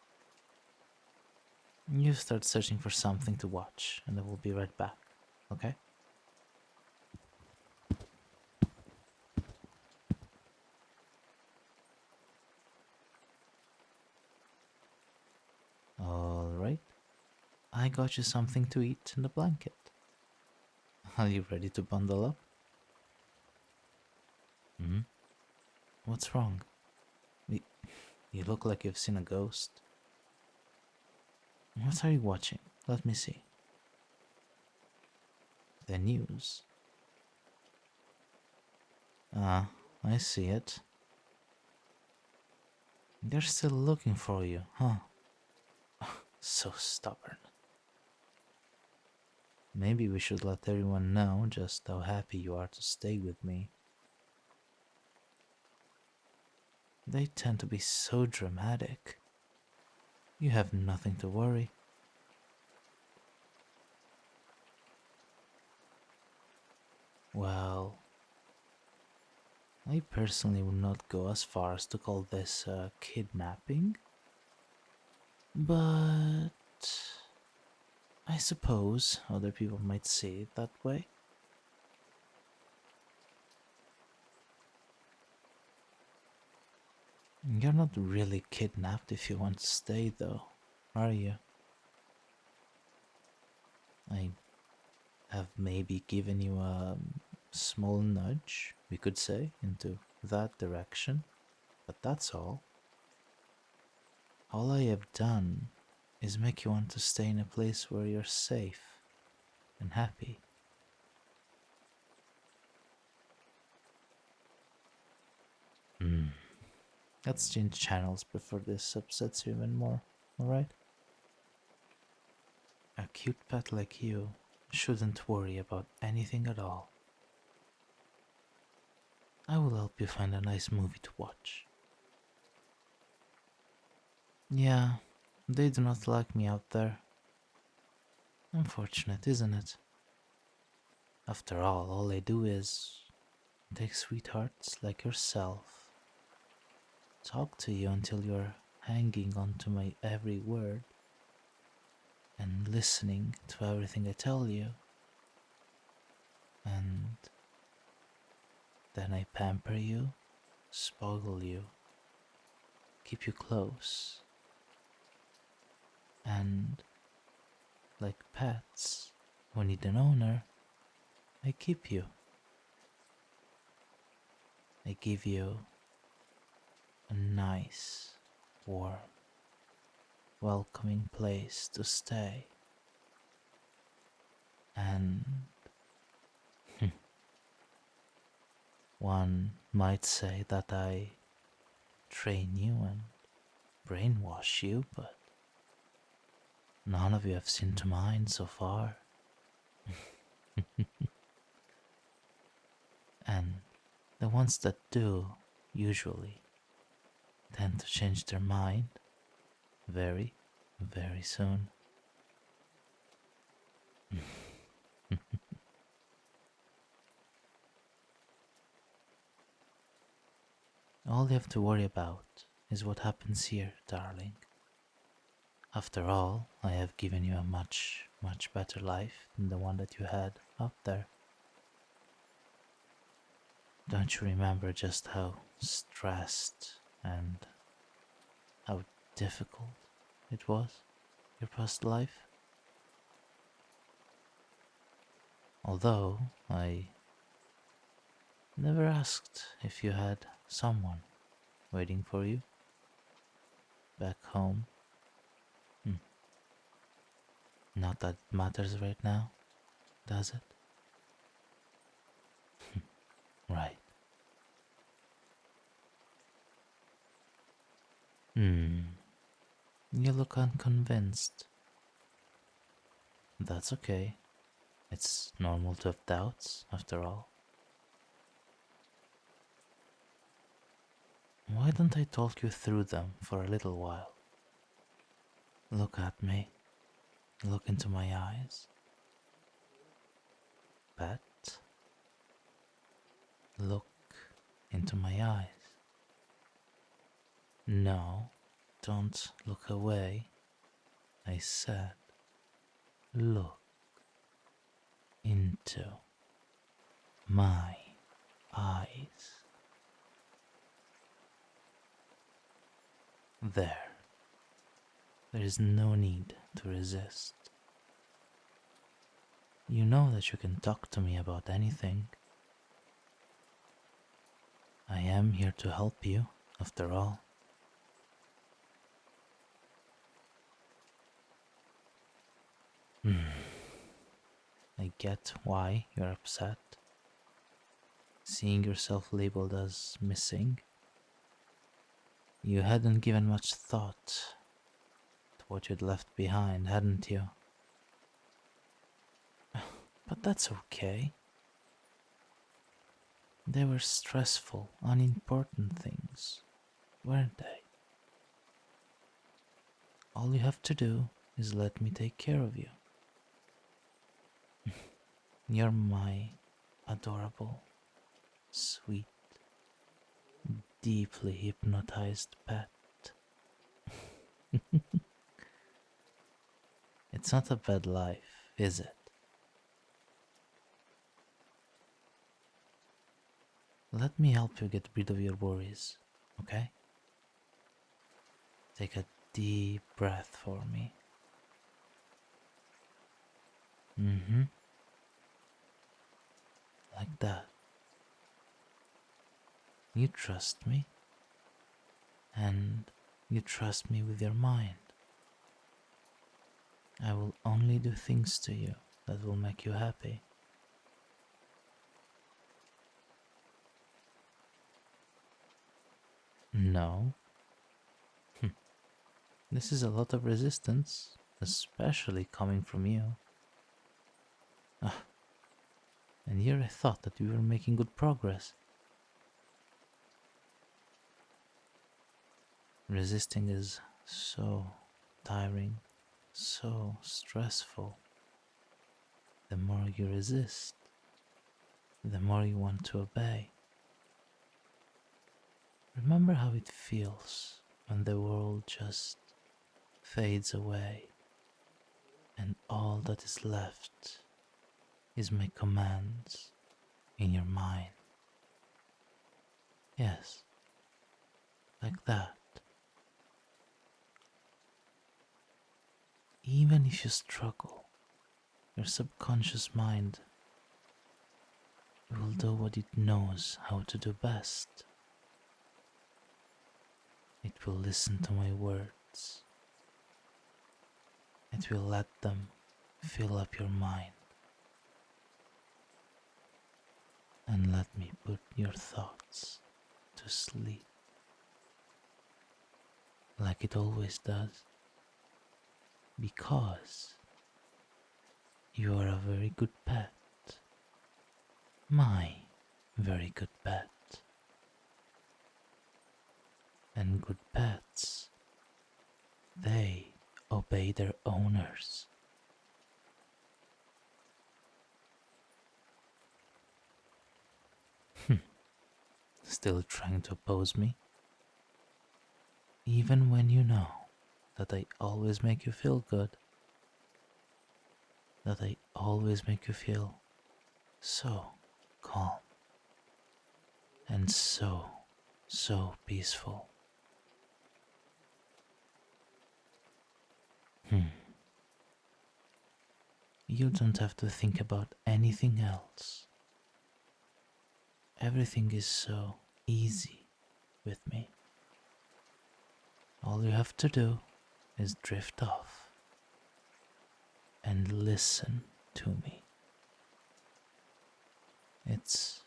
You start searching for something to watch, and I will be right back, okay? Alright. I got you something to eat and a blanket. Are you ready to bundle up? Hmm? What's wrong? Y- You look like you've seen a ghost. What are you watching? Let me see. The news. Ah, I see it. They're still looking for you, huh? So stubborn. Maybe we should let everyone know just how happy you are to stay with me. They tend to be so dramatic. You have nothing to worry. Well, I personally would not go as far as to call this kidnapping, but I suppose other people might see it that way. You're not really kidnapped if you want to stay, though, are you? I have maybe given you a small nudge, we could say, into that direction, but that's all. All I have done is make you want to stay in a place where you're safe and happy. Hmm. Let's change channels before this upsets you even more, alright? A cute pet like you shouldn't worry about anything at all. I will help you find a nice movie to watch. Yeah, they do not like me out there. Unfortunate, isn't it? After all they do is take sweethearts like yourself, talk to you until you're hanging on to my every word and listening to everything I tell you, and Then I pamper you, spoil you, keep you close, and like pets who need an owner, I keep you. I give you a nice, warm, welcoming place to stay. And one might say that I train you and brainwash you, but none of you have seemed to mind so far. And the ones that do usually tend to change their mind very, very soon. All you have to worry about is what happens here, darling. After all, I have given you a much, much better life than the one that you had up there. Don't you remember just how stressed and how difficult it was, your past life? Although I never asked if you had someone waiting for you back home. Not that it matters right now, does it? Right. You look unconvinced. That's okay. It's normal to have doubts, after all. Why don't I talk you through them for a little while? Look at me. Look into my eyes. Pet. Look into my eyes. No, don't look away. I said, look into my eyes. There. There is no need to resist. You know that you can talk to me about anything. I am here to help you, after all. I get why you're upset. Seeing yourself labeled as missing. You hadn't given much thought to what you'd left behind, hadn't you? But that's okay. They were stressful, unimportant things, weren't they? All you have to do is let me take care of you. You're my adorable, sweet, deeply hypnotized pet. It's not a bad life, is it? Let me help you get rid of your worries, okay? Take a deep breath for me. Like that. You trust me, and you trust me with your mind. I will only do things to you that will make you happy. No. This is a lot of resistance, especially coming from you. And here I thought that we were making good progress. Resisting is so tiring, so stressful. The more you resist, the more you want to obey. Remember how it feels when the world just fades away and all that is left is my commands in your mind. Yes, like that. Even if you struggle, your subconscious mind will do what it knows how to do best. It will listen to my words. It will let them fill up your mind and let me put your thoughts to sleep like it always does, because you are a very good pet, my very good pet, and good pets, they obey their owners. Still trying to oppose me? Even when you know that I always make you feel good, that I always make you feel so calm and so peaceful. You don't have to think about anything else. Everything is so easy with me. All you have to do is drift off and listen to me. It's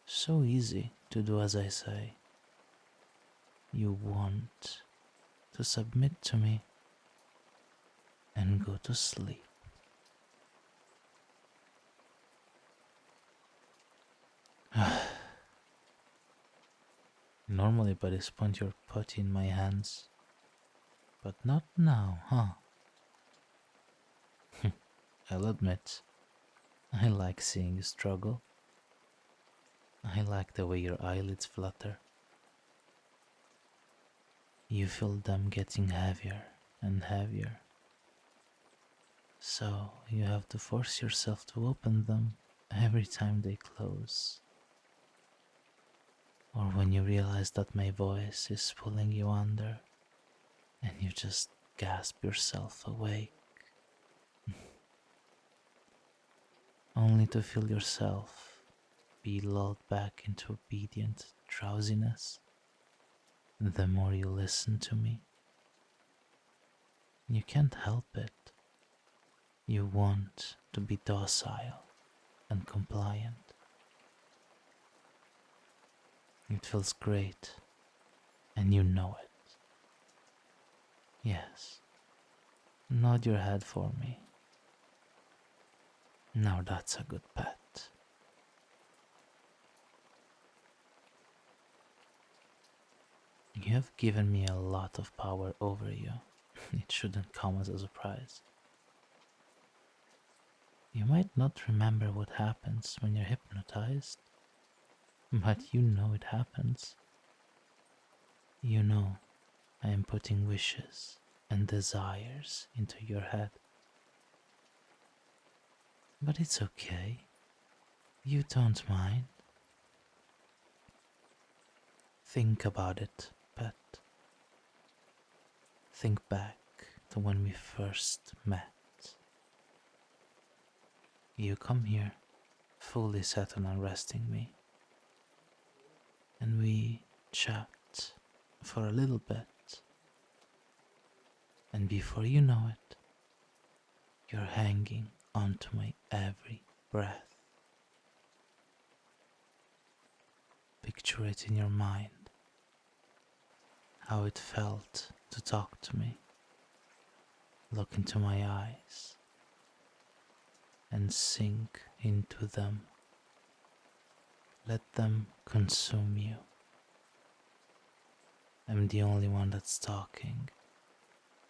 so easy to do as I say. You want to submit to me and go to sleep. Normally by this point you're putty in my hands, but not now, huh? I'll admit, I like seeing you struggle. I like the way your eyelids flutter. You feel them getting heavier and heavier. So you have to force yourself to open them every time they close. Or when you realize that my voice is pulling you under and you just gasp yourself awake. Only to feel yourself be lulled back into obedient drowsiness the more you listen to me. You can't help it. You want to be docile and compliant. It feels great, and you know it. Yes, nod your head for me. Now that's a good pet. You have given me a lot of power over you. It shouldn't come as a surprise. You might not remember what happens when you're hypnotized, but you know it happens. You know I am putting wishes and desires into your head. But it's okay. You don't mind. Think about it, pet. Think back to when we first met. You come here, fully set on arresting me, and we chat for a little bit, and before you know it, you're hanging onto my every breath. Picture it in your mind, how it felt to talk to me, look into my eyes, and sink into them. Let them consume you. I'm the only one that's talking,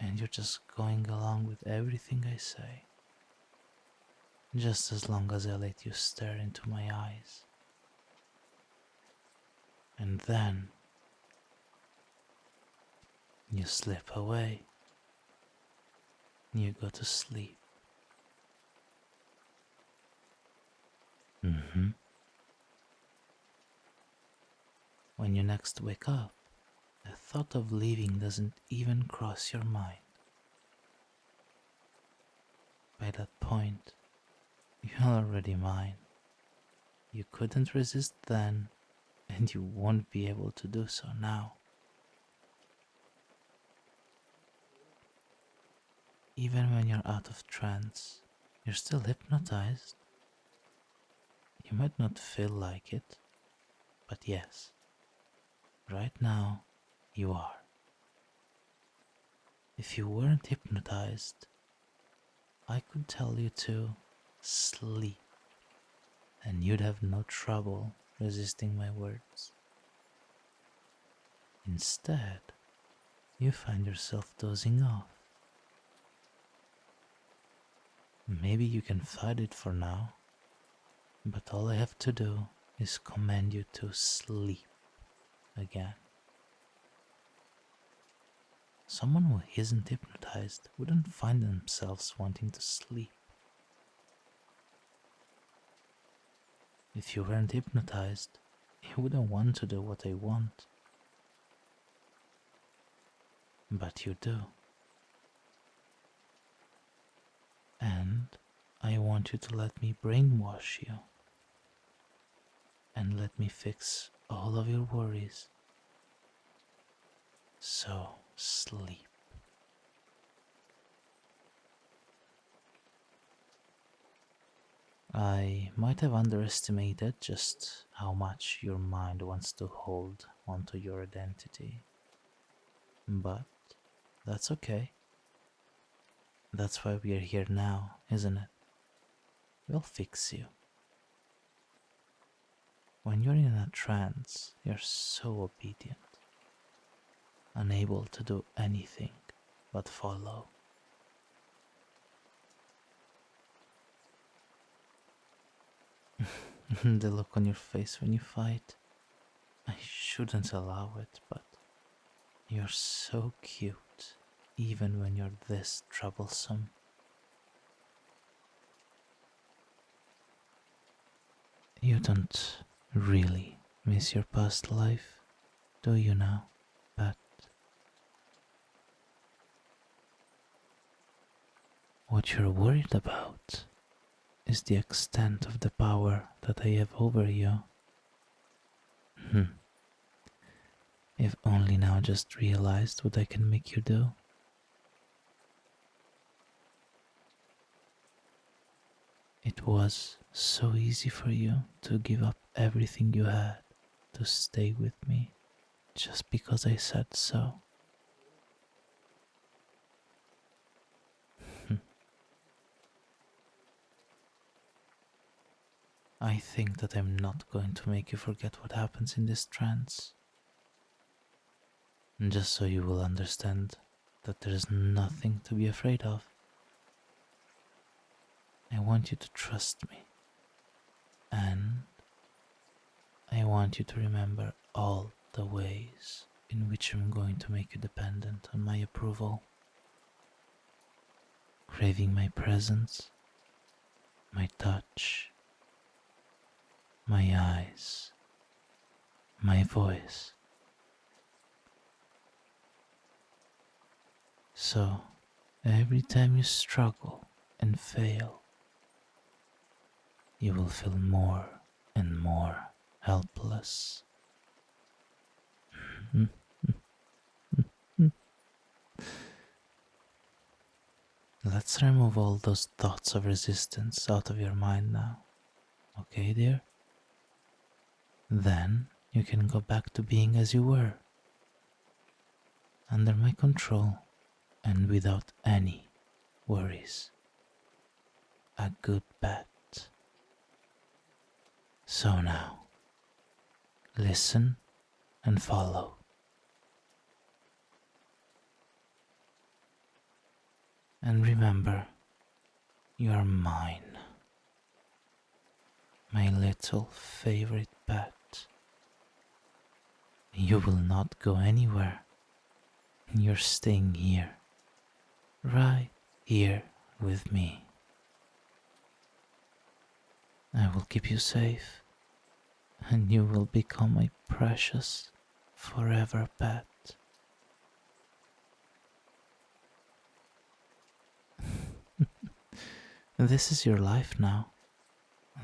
and you're just going along with everything I say, just as long as I let you stare into my eyes. And then you slip away, you go to sleep. When you next wake up, the thought of leaving doesn't even cross your mind. By that point, you're already mine. You couldn't resist then, and you won't be able to do so now. Even when you're out of trance, you're still hypnotized. You might not feel like it, but yes, right now you are. If you weren't hypnotized, I could tell you to sleep, and you'd have no trouble resisting my words. Instead, you find yourself dozing off. Maybe you can fight it for now, but all I have to do is command you to sleep again. Someone who isn't hypnotized wouldn't find themselves wanting to sleep. If you weren't hypnotized, you wouldn't want to do what I want. But you do. And I want you to let me brainwash you. And let me fix all of your worries. So sleep. I might have underestimated just how much your mind wants to hold onto your identity. But that's okay. That's why we're here now, isn't it? We'll fix you. When you're in a trance, you're so obedient, unable to do anything but follow. The look on your face when you fight, I shouldn't allow it, but you're so cute, even when you're this troublesome. You don't really miss your past life, do you now, Pat? What you're worried about is the extent of the power that I have over you. If only now just realized what I can make you do. It was so easy for you to give up everything you had to stay with me just because I said so. I think that I'm not going to make you forget what happens in this trance. Just so you will understand that there is nothing to be afraid of. I want you to trust me. And I want you to remember all the ways in which I'm going to make you dependent on my approval. Craving my presence, my touch, my eyes, my voice. So, every time you struggle and fail, you will feel more and more helpless. Let's remove all those thoughts of resistance out of your mind now. Okay, dear? Then you can go back to being as you were, under my control and without any worries. A good bet. So now, listen and follow. And remember, you are mine, my little favorite pet. You will not go anywhere. You're staying here, right here with me. I will keep you safe and you will become my precious forever pet. This is your life now.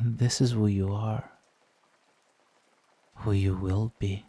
This is who you are, who you will be.